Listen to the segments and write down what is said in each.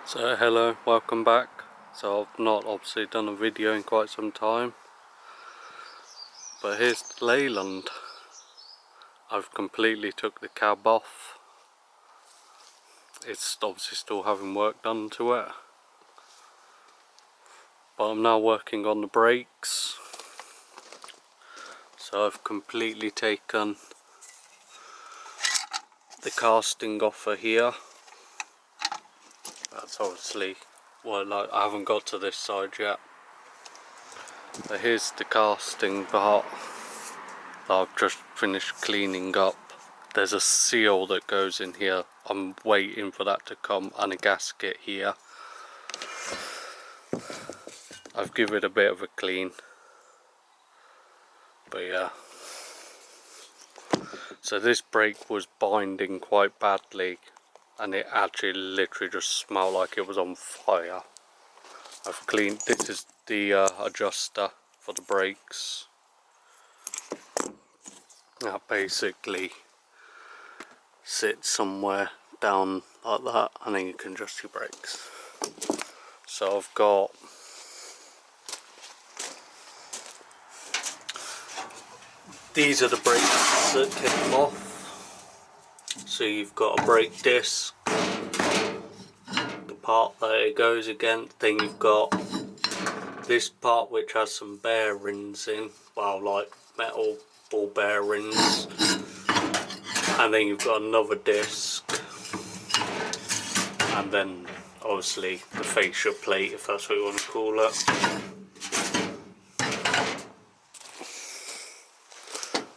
So hello, welcome back. So I've not obviously done a video in quite some time, but here's Leyland. I've completely took the cab off. It's obviously still having work done to it, but I'm now working on the brakes. So I've completely taken the casting off of here. That's obviously, well, like, I haven't got to this side yet. But here's the casting part that I've just finished cleaning up. There's a seal that goes in here. I'm waiting for that to come, and a gasket here. I've given it a bit of a clean. But yeah. So this brake was binding quite badly, and it actually literally just smelled like it was on fire. I've cleaned, this is the adjuster for the brakes. That basically sits somewhere down like that, and then you can adjust your brakes. So I've got these are the brakes that came off. So you've got a brake disc, the part that it goes against, then you've got this part which has some bearings in, well, like metal ball bearings, and then you've got another disc, and then obviously the fascia plate, if that's what you want to call it.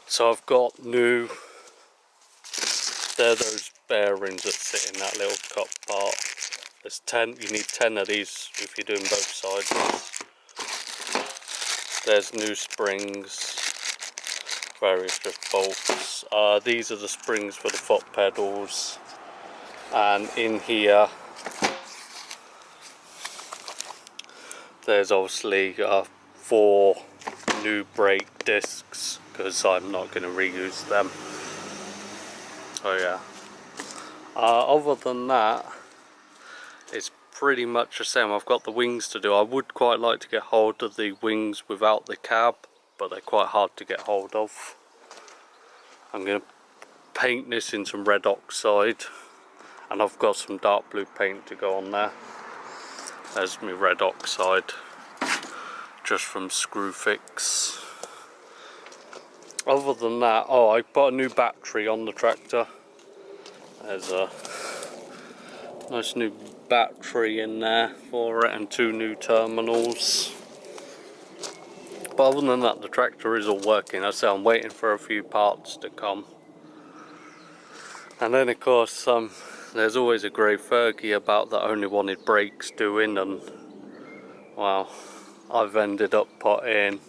So I've got new, they're those bearings that sit in that little cup part. There's 10, you need 10 of these if you're doing both sides. There's new springs, various just bolts. These are the springs for the foot pedals, and in here there's obviously 4 new brake discs, because I'm not going to reuse them. Oh yeah. Other than that, it's pretty much the same. I've got the wings to do. I would quite like to get hold of the wings without the cab, but they're quite hard to get hold of. I'm going to paint this in some red oxide, and I've got some dark blue paint to go on there. There's my red oxide, just from Screwfix. Other than that, oh, I put a new battery on the tractor. There's a nice new battery in there for it, and 2 new terminals. But other than that, the tractor is all working. I say I'm waiting for a few parts to come. And then of course there's always a grey Fergie about that only wanted brakes doing, and well, I've ended up putting,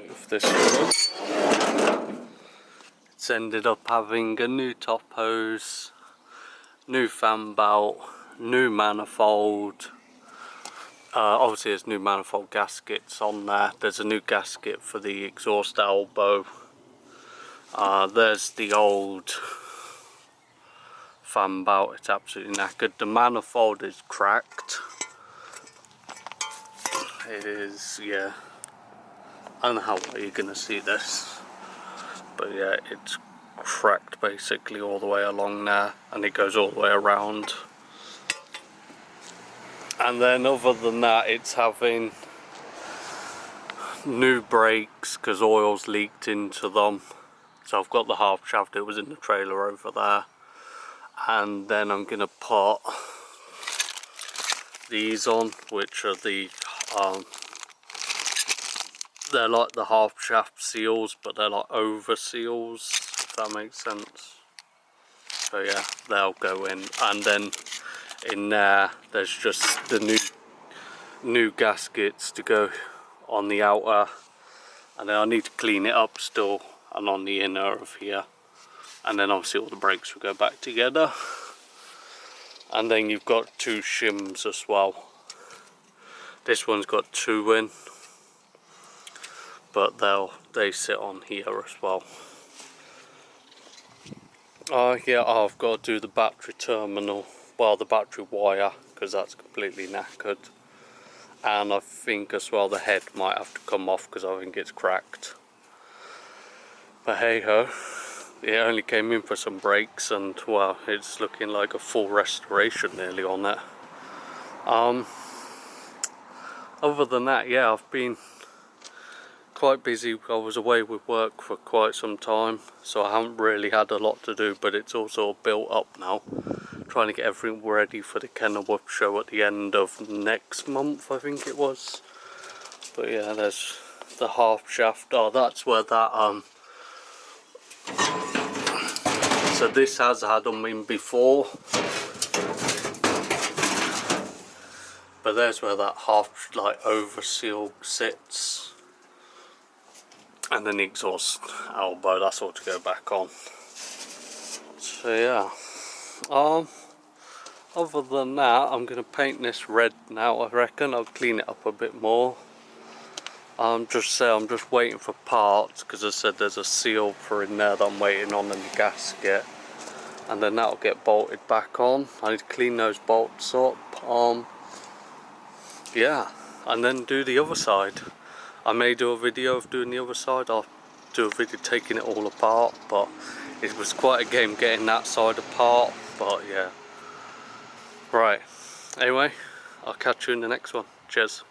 if this works, it's ended up having a new top hose, new fan belt, new manifold. Obviously there's new manifold gaskets on there. There's a new gasket for the exhaust elbow. There's the old fan belt, it's absolutely knackered. The manifold is cracked. It is, yeah. I don't know how well you're going to see this, but yeah, it's cracked basically all the way along there, and it goes all the way around. And then other than that, it's having new brakes because oil's leaked into them. So I've got the half shaft, it was in the trailer over there. And then I'm going to put these on, which are the they're like the half shaft seals, but they're like over seals, if that makes sense. So yeah, they'll go in, and then in there's just the new gaskets to go on the outer, and then I need to clean it up still, and on the inner of here, and then obviously all the brakes will go back together. And then you've got 2 shims as well. This one's got 2 in, but they sit on here as well. Yeah, I've got to do the battery terminal, well, the battery wire, because that's completely knackered. And I think as well the head might have to come off because I think it's cracked. But hey ho, it only came in for some brakes, and well, it's looking like a full restoration nearly on it. Other than that, yeah, I've been quite busy. I was away with work for quite some time, so I haven't really had a lot to do, but it's also built up now. Trying to get everything ready for the Kenilworth show at the end of next month, I think it was. But yeah, there's the half shaft. Oh, that's where that so this has had them in before, but there's where that half like over seal sits, and then the exhaust elbow, that's all to go back on. So yeah, other than that, I'm going to paint this red now. I reckon I'll clean it up a bit more. I'm just waiting for parts, because I said there's a seal for in there that I'm waiting on, and the gasket, and then that'll get bolted back on. I need to clean those bolts up. Yeah, and then do the other side. I may do a video of doing the other side. I'll do a video taking it all apart, but it was quite a game getting that side apart. But yeah, right, anyway, I'll catch you in the next one. Cheers.